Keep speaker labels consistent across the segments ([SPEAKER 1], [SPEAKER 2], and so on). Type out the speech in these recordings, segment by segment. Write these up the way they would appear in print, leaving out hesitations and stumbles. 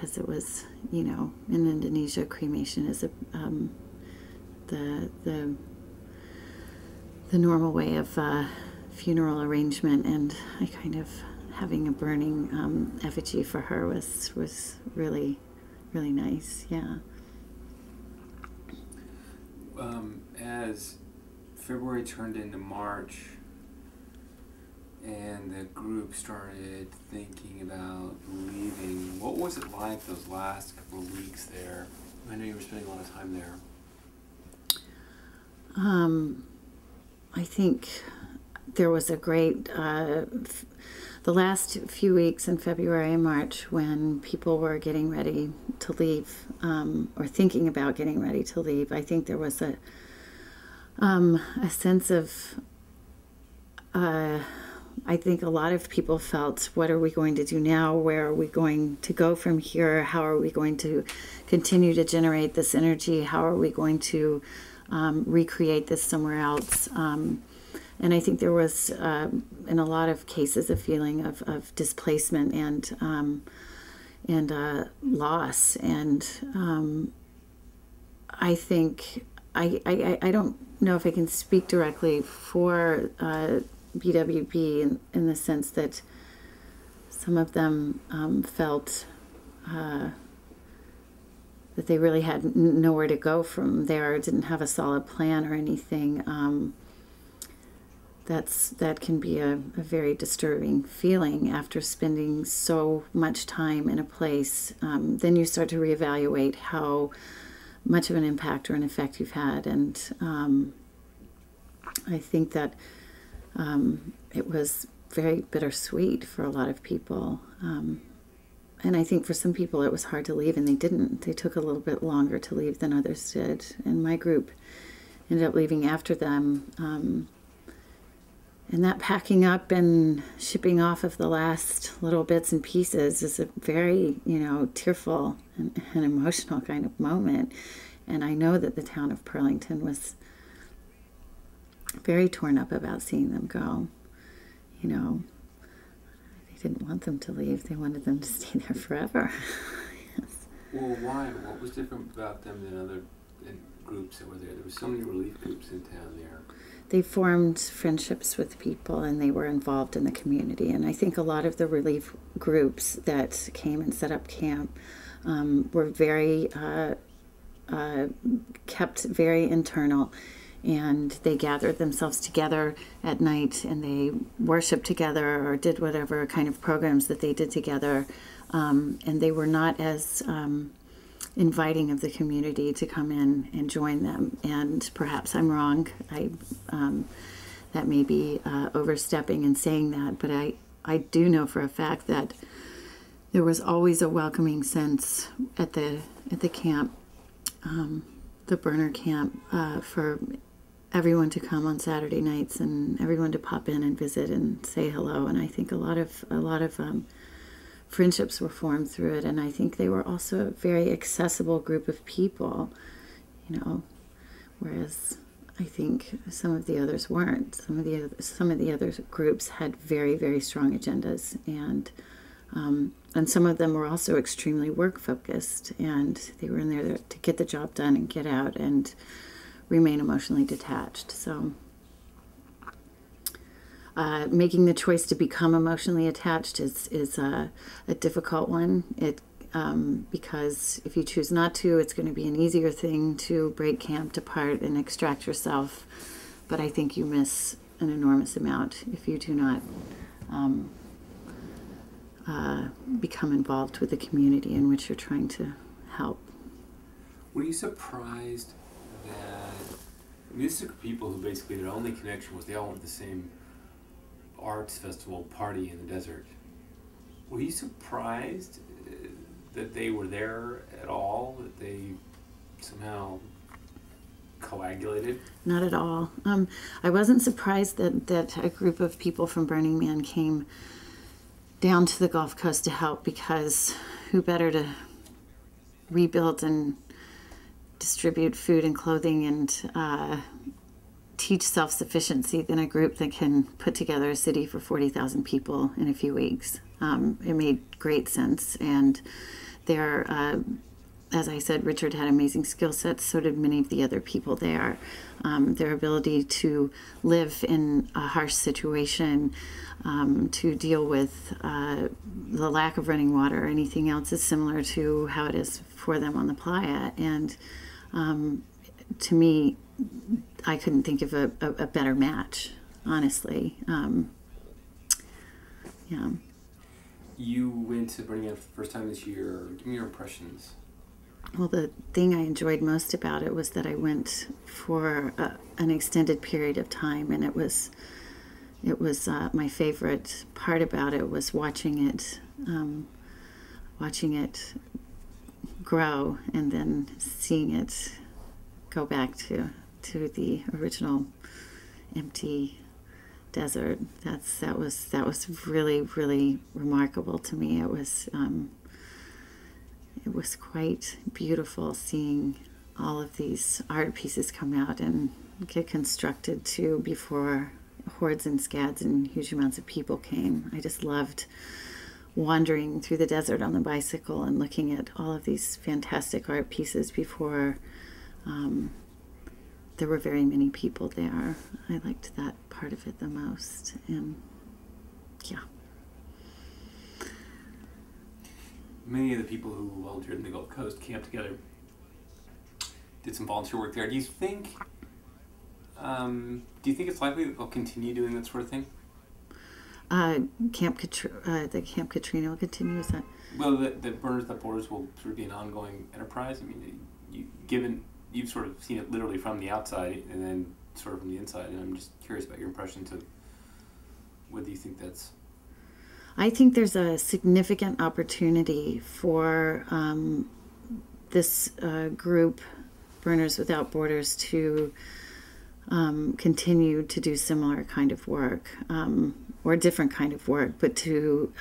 [SPEAKER 1] because it was, you know, in Indonesia, cremation is the normal way of funeral arrangement, and I kind of having a burning effigy for her was really, really nice. Yeah.
[SPEAKER 2] As February turned into March and the group started thinking about leaving, what was it like those last couple of weeks there? I know you were spending a lot of time there.
[SPEAKER 1] I think there was a great, the last few weeks in February and March when people were getting ready to leave, or thinking about getting ready to leave, I think there was a sense of, I think a lot of people felt, what are we going to do now? Where are we going to go from here? How are we going to continue to generate this energy? How are we going to recreate this somewhere else? And I think there was, in a lot of cases, a feeling of displacement and loss. And I think, I don't know if I can speak directly for BWB in the sense that some of them felt that they really had nowhere to go from there, didn't have a solid plan or anything. That can be a very disturbing feeling after spending so much time in a place. Then you start to reevaluate how much of an impact or an effect you've had. And I think that it was very bittersweet for a lot of people. And I think for some people it was hard to leave, and they didn't. They took a little bit longer to leave than others did. And my group ended up leaving after them. And that packing up and shipping off of the last little bits and pieces is a very, you know, tearful and emotional kind of moment. And I know that the town of Burlington was very torn up about seeing them go. You know, they didn't want them to leave. They wanted them to stay there forever. Yes.
[SPEAKER 2] Well, why? What was different about them than other groups that were there? There were so many relief groups in town there.
[SPEAKER 1] They formed friendships with people, and they were involved in the community. And I think a lot of the relief groups that came and set up camp were very, kept very internal. And they gathered themselves together at night, and they worshiped together or did whatever kind of programs that they did together. And they were not as inviting of the community to come in and join them. And perhaps I'm wrong. That may be overstepping and saying that, but I do know for a fact that there was always a welcoming sense at the camp, the burner camp, for everyone to come on Saturday nights and everyone to pop in and visit and say hello. And I think a lot of friendships were formed through it, and I think they were also a very accessible group of people, you know, whereas I think some of the others weren't. Some of the other groups had very, very strong agendas, and some of them were also extremely work focused, and they were in there to get the job done and get out and remain emotionally detached. So making the choice to become emotionally attached is a difficult one. Because if you choose not to, it's going to be an easier thing to break camp apart and extract yourself. But I think you miss an enormous amount if you do not become involved with the community in which you're trying to help.
[SPEAKER 2] Were you surprised that, I mean, this is people who basically their only connection was they all went to the same arts festival party in the desert. Were you surprised that they were there at all, that they somehow coagulated?
[SPEAKER 1] Not at all. I wasn't surprised that a group of people from Burning Man came down to the Gulf Coast to help, because who better to rebuild and distribute food and clothing and teach self-sufficiency than a group that can put together a city for 40,000 people in a few weeks. It made great sense, and Their, as I said, Richard had amazing skill sets. So did many of the other people there. Their ability to live in a harsh situation, to deal with the lack of running water or anything else is similar to how it is for them on the playa. And to me, I couldn't think of a better match, honestly. Yeah.
[SPEAKER 2] You went to Burning Man for the first time this year. Give me your impressions.
[SPEAKER 1] Well, the thing I enjoyed most about it was that I went for an extended period of time, and it was my favorite part about it was watching it grow and then seeing it go back to the original empty desert. That was really, really remarkable to me. It was quite beautiful seeing all of these art pieces come out and get constructed too before hordes and scads and huge amounts of people came. I just loved wandering through the desert on the bicycle and looking at all of these fantastic art pieces before there were very many people there. I liked that part of it the most. And yeah.
[SPEAKER 2] Many of the people who volunteered in the Gulf Coast camped together, did some volunteer work there. Do you think it's likely that they'll continue doing that sort of thing?
[SPEAKER 1] The Camp Katrina will continue, is that?
[SPEAKER 2] Well, the Burners Without Borders will sort of be an ongoing enterprise. I mean, you've sort of seen it literally from the outside and then sort of from the inside, and I'm just curious about your impressions of whether you think that's...
[SPEAKER 1] I think there's a significant opportunity for this group, Burners Without Borders, to continue to do similar kind of work, or different kind of work, but to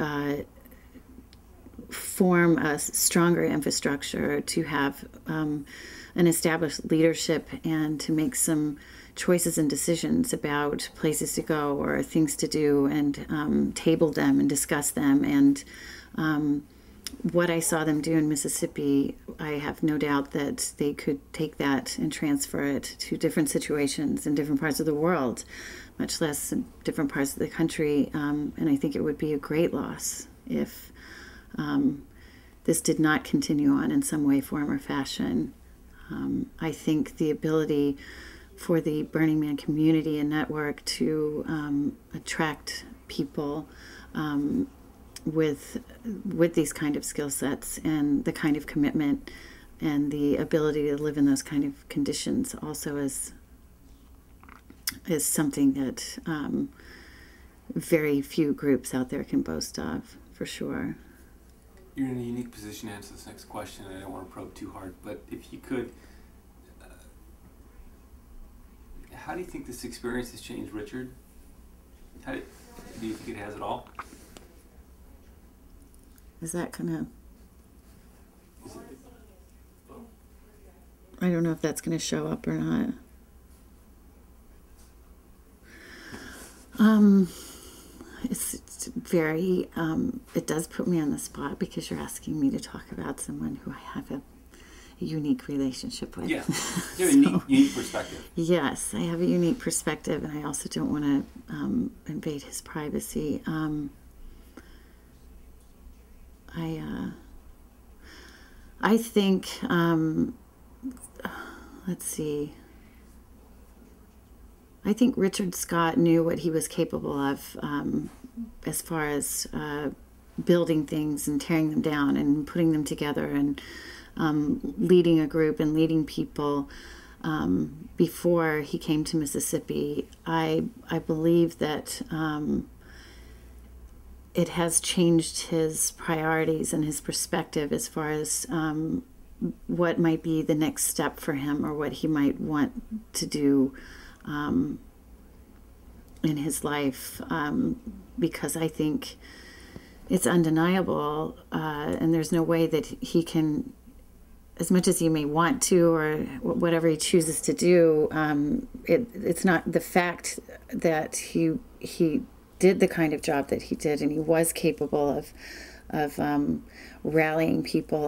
[SPEAKER 1] form a stronger infrastructure, to have an established leadership, and to make some choices and decisions about places to go or things to do, and table them and discuss them. And what I saw them do in Mississippi, I have no doubt that they could take that and transfer it to different situations in different parts of the world, much less in different parts of the country. And I think it would be a great loss if this did not continue on in some way, form, or fashion. I think the ability for the Burning Man community and network to attract people with these kind of skill sets and the kind of commitment and the ability to live in those kind of conditions also is something that very few groups out there can boast of, for sure.
[SPEAKER 2] You're in a unique position to answer this next question, and I don't want to probe too hard, but if you could, how do you think this experience has changed Richard? Do you think it has at all?
[SPEAKER 1] Is that kind of... I don't know if that's going to show up or not. It's very... it does put me on the spot because you're asking me to talk about someone who I have a unique relationship with.
[SPEAKER 2] Yeah, you have a unique perspective.
[SPEAKER 1] Yes, I have a unique perspective, and I also don't want to invade his privacy. I think, let's see, I think Richard Scott knew what he was capable of as far as building things and tearing them down and putting them together and leading a group and leading people before he came to Mississippi. I believe that it has changed his priorities and his perspective as far as what might be the next step for him or what he might want to do in his life, because I think it's undeniable, and there's no way that he can, as much as he may want to or whatever he chooses to do, it's not the fact that he did the kind of job that he did, and he was capable of rallying people